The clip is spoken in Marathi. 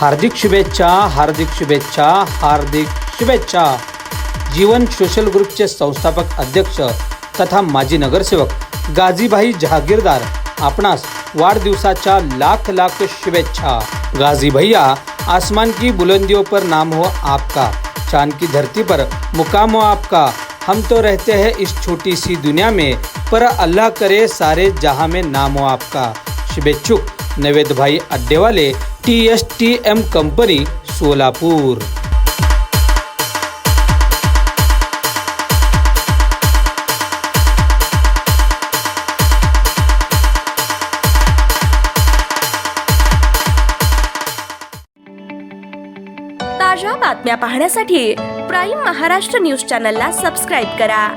हार्दिक शुभेच्छा, हार्दिक शुभेच्छा, हार्दिक शुभेच्छा। जीवन सोशल ग्रुपचे संस्थापक अध्यक्ष तथा माजी नगरसेवक गाजीभाई जहागीरदार आपणास वाढदिवसाच्या लाख लाख शुभेच्छा। गाजी भैया, आसमान की बुलंदियों पर नाम हो आपका, चांद की धरती पर मुकाम हो आपका। हम तो रहते हैं इस छोटी सी दुनिया में, पर अल्लाह करे सारे जहां में नाम हो आपका। शुभेच्छुक नवेद भाई अड्डेवाले, TSTM कंपनी, सोलापूर। ताज्या बातम्या पाहण्यासाठी प्राईम महाराष्ट्र न्यूज चॅनलला सबस्क्राईब करा।